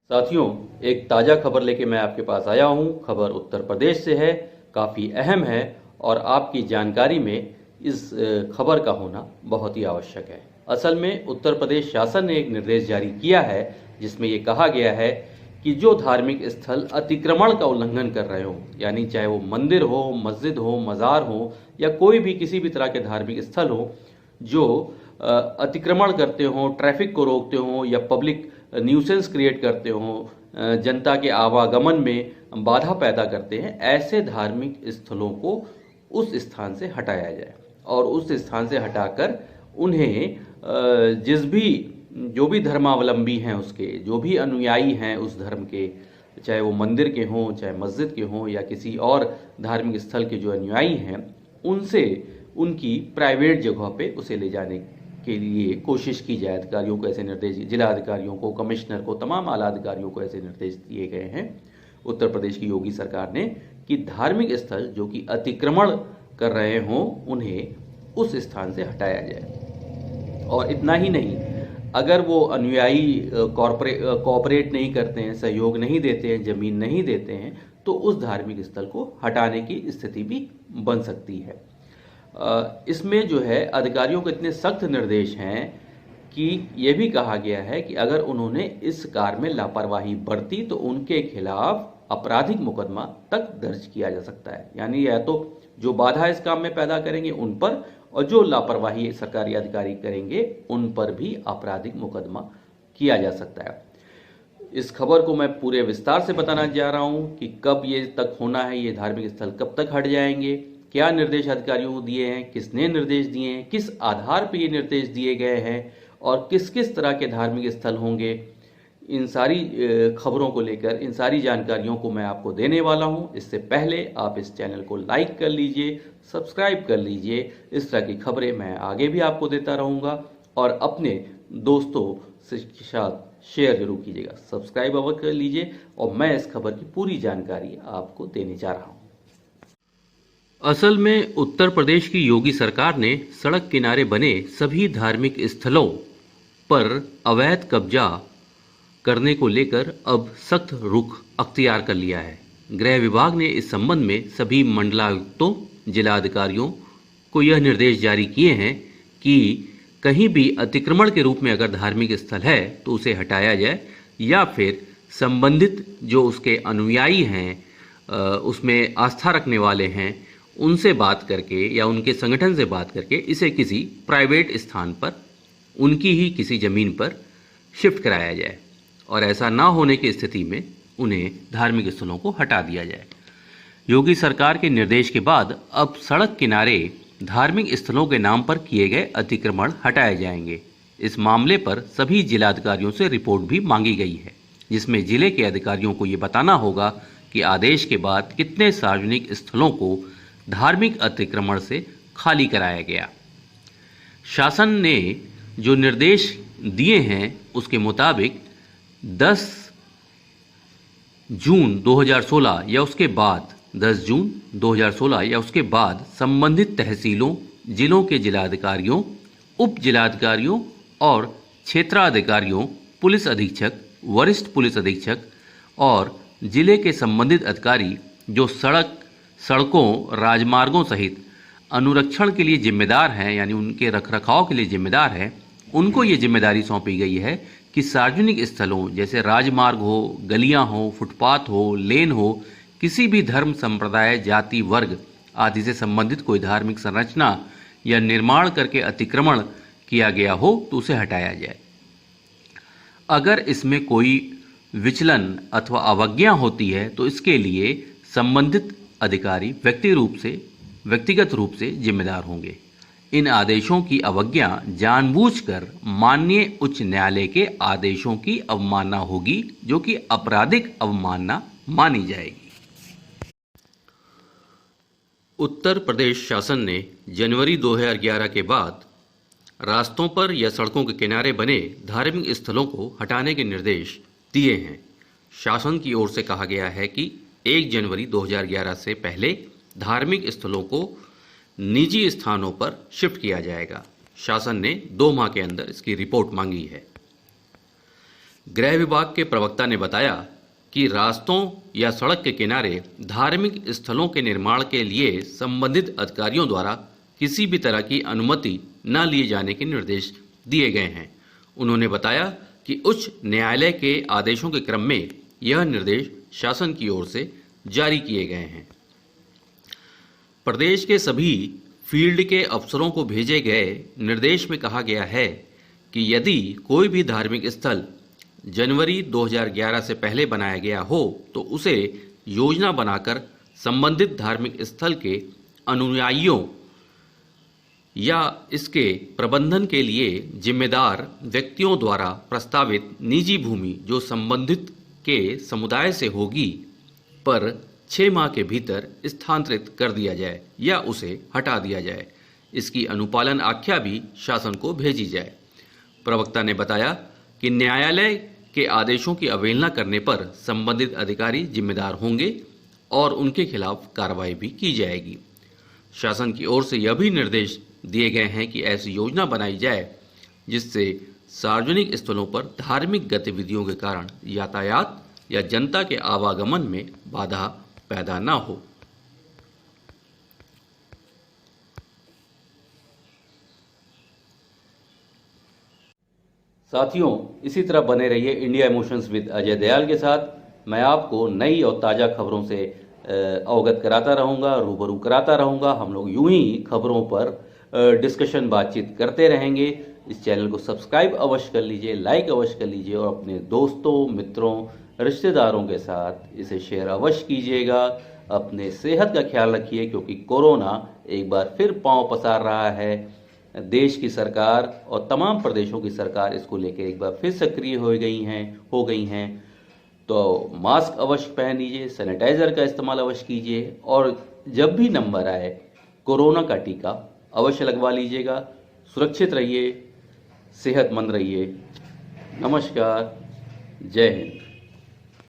साथियों, एक ताज़ा खबर लेके मैं आपके पास आया हूँ। खबर उत्तर प्रदेश से है, काफ़ी अहम है और आपकी जानकारी में इस खबर का होना बहुत ही आवश्यक है। असल में उत्तर प्रदेश शासन ने एक निर्देश जारी किया है जिसमें ये कहा गया है कि जो धार्मिक स्थल अतिक्रमण का उल्लंघन कर रहे हो, यानी चाहे वो मंदिर हो, मस्जिद हो, मज़ार हो या कोई भी किसी भी तरह के धार्मिक स्थल हो, जो अतिक्रमण करते हो, ट्रैफिक को रोकते हो या पब्लिक न्यूसेंस क्रिएट करते हो, जनता के आवागमन में बाधा पैदा करते हैं, ऐसे धार्मिक स्थलों को उस स्थान से हटाया जाए और उस स्थान से हटाकर उन्हें जो भी धर्मावलंबी हैं, उसके जो भी अनुयायी हैं उस धर्म के, चाहे वो मंदिर के हों, चाहे मस्जिद के हों या किसी और धार्मिक स्थल के जो अनुयायी हैं, उनसे उनकी प्राइवेट जगह पे उसे ले जाने के लिए कोशिश की जाए। अधिकारियों को ऐसे निर्देश, जिला अधिकारियों को, कमिश्नर को, तमाम आला अधिकारियों को ऐसे निर्देश दिए गए हैं उत्तर प्रदेश की योगी सरकार ने कि धार्मिक स्थल जो कि अतिक्रमण कर रहे हों उन्हें उस स्थान से हटाया जाए। और इतना ही नहीं, अगर वो अनुयायी कॉपरेट नहीं करते हैं, सहयोग नहीं देते हैं, जमीन नहीं देते हैं, तो उस धार्मिक स्थल को हटाने की स्थिति भी बन सकती है। इसमें जो है अधिकारियों को इतने सख्त निर्देश हैं कि यह भी कहा गया है कि अगर उन्होंने इस कार्य में लापरवाही बरती तो उनके खिलाफ आपराधिक मुकदमा तक दर्ज किया जा सकता है। यानी या तो जो बाधा इस काम में पैदा करेंगे उन पर, और जो लापरवाही सरकारी अधिकारी करेंगे उन पर भी आपराधिक मुकदमा किया जा सकता है। इस खबर को मैं पूरे विस्तार से बताना जा रहा हूं कि कब ये तक होना है, ये धार्मिक स्थल कब तक हट जाएंगे, क्या निर्देश अधिकारियों को दिए हैं, किसने निर्देश दिए हैं, किस आधार पर ये निर्देश दिए गए हैं और किस किस तरह के धार्मिक स्थल होंगे। इन सारी खबरों को लेकर, इन सारी जानकारियों को मैं आपको देने वाला हूं। इससे पहले आप इस चैनल को लाइक कर लीजिए, सब्सक्राइब कर लीजिए। इस तरह की खबरें मैं आगे भी आपको देता रहूँगा और अपने दोस्तों के साथ शेयर जरूर कीजिएगा। सब्सक्राइब अवश्य कर लीजिए और मैं इस खबर की पूरी जानकारी आपको देने जा रहा हूँ। असल में उत्तर प्रदेश की योगी सरकार ने सड़क किनारे बने सभी धार्मिक स्थलों पर अवैध कब्जा करने को लेकर अब सख्त रुख अख्तियार कर लिया है। गृह विभाग ने इस संबंध में सभी मंडलायुक्तों, जिलाधिकारियों को यह निर्देश जारी किए हैं कि कहीं भी अतिक्रमण के रूप में अगर धार्मिक स्थल है तो उसे हटाया जाए या फिर संबंधित जो उसके अनुयायी हैं, उसमें आस्था रखने वाले हैं, उनसे बात करके या उनके संगठन से बात करके इसे किसी प्राइवेट स्थान पर, उनकी ही किसी ज़मीन पर शिफ्ट कराया जाए और ऐसा ना होने की स्थिति में उन्हें धार्मिक स्थलों को हटा दिया जाए। योगी सरकार के निर्देश के बाद अब सड़क किनारे धार्मिक स्थलों के नाम पर किए गए अतिक्रमण हटाए जाएंगे। इस मामले पर सभी जिलाधिकारियों से रिपोर्ट भी मांगी गई है, जिसमें जिले के अधिकारियों को ये बताना होगा कि आदेश के बाद कितने सार्वजनिक स्थलों को धार्मिक अतिक्रमण से खाली कराया गया। शासन ने जो निर्देश दिए हैं उसके मुताबिक 10 जून 2016 या उसके बाद 10 जून 2016 या उसके बाद संबंधित तहसीलों, जिलों के जिलाधिकारियों, उप जिलाधिकारियों और क्षेत्राधिकारियों, पुलिस अधीक्षक, वरिष्ठ पुलिस अधीक्षक और जिले के संबंधित अधिकारी जो सड़कों, राजमार्गों सहित अनुरक्षण के लिए जिम्मेदार हैं, यानी उनके रखरखाव के लिए जिम्मेदार हैं, उनको ये जिम्मेदारी सौंपी गई है कि सार्वजनिक स्थलों जैसे राजमार्ग हो, गलियां हो, फुटपाथ हो, लेन हो, किसी भी धर्म, संप्रदाय, जाति, वर्ग आदि से संबंधित कोई धार्मिक संरचना या निर्माण करके अतिक्रमण किया गया हो तो उसे हटाया जाए। अगर इसमें कोई विचलन अथवा अवज्ञा होती है तो इसके लिए संबंधित अधिकारी व्यक्तिगत रूप से जिम्मेदार होंगे। इन आदेशों की अवज्ञा जानबूझकर माननीय उच्च न्यायालय के आदेशों की अवमानना होगी, जो कि आपराधिक अवमानना मानी जाएगी। उत्तर प्रदेश शासन ने जनवरी 2011 के बाद रास्तों पर या सड़कों के किनारे बने धार्मिक स्थलों को हटाने के निर्देश दिए हैं। शासन की ओर से कहा गया है कि 1 जनवरी 2011 से पहले धार्मिक स्थलों को निजी स्थानों पर शिफ्ट किया जाएगा। शासन ने 2 माह के अंदर इसकी रिपोर्ट मांगी है। गृह विभाग के प्रवक्ता ने बताया कि रास्तों या सड़क के किनारे धार्मिक स्थलों के निर्माण के लिए संबंधित अधिकारियों द्वारा किसी भी तरह की अनुमति न लिए जाने के निर्देश दिए गए हैं। उन्होंने बताया कि उच्च न्यायालय के आदेशों के क्रम में यह निर्देश शासन की ओर से जारी किए गए हैं। प्रदेश के सभी फील्ड के अफसरों को भेजे गए निर्देश में कहा गया है कि यदि कोई भी धार्मिक स्थल जनवरी 2011 से पहले बनाया गया हो तो उसे योजना बनाकर संबंधित धार्मिक स्थल के अनुयायियों या इसके प्रबंधन के लिए जिम्मेदार व्यक्तियों द्वारा प्रस्तावित निजी भूमि जो संबंधित के समुदाय से होगी पर 6 माह के भीतर स्थानांतरित कर दिया जाए या उसे हटा दिया जाए। इसकी अनुपालन आख्या भी शासन को भेजी जाए। प्रवक्ता ने बताया कि न्यायालय के आदेशों की अवहेलना करने पर संबंधित अधिकारी जिम्मेदार होंगे और उनके खिलाफ कार्रवाई भी की जाएगी। शासन की ओर से यह भी निर्देश दिए गए हैं कि ऐसी योजना बनाई जाए जिससे सार्वजनिक स्थलों पर धार्मिक गतिविधियों के कारण यातायात या जनता के आवागमन में बाधा पैदा न हो। साथियों, इसी तरह बने रहिए India emotions with Ajay Dayal के साथ। मैं आपको नई और ताज़ा खबरों से अवगत कराता रहूँगा, रूबरू कराता रहूँगा। हम लोग यूं ही खबरों पर डिस्कशन बातचीत करते रहेंगे। इस चैनल को सब्सक्राइब अवश्य कर लीजिए, लाइक अवश्य कर लीजिए और अपने दोस्तों, मित्रों, रिश्तेदारों के साथ इसे शेयर अवश्य कीजिएगा। अपने सेहत का ख्याल रखिए क्योंकि कोरोना एक बार फिर पांव पसार रहा है। देश की सरकार और तमाम प्रदेशों की सरकार इसको लेकर एक बार फिर सक्रिय हो गई हैं। तो मास्क अवश्य पहन लीजिए, सैनिटाइज़र का इस्तेमाल अवश्य कीजिए और जब भी नंबर आए कोरोना का टीका अवश्य लगवा लीजिएगा। सुरक्षित रहिए, सेहतमंद रहिए। नमस्कार, जय हिंद।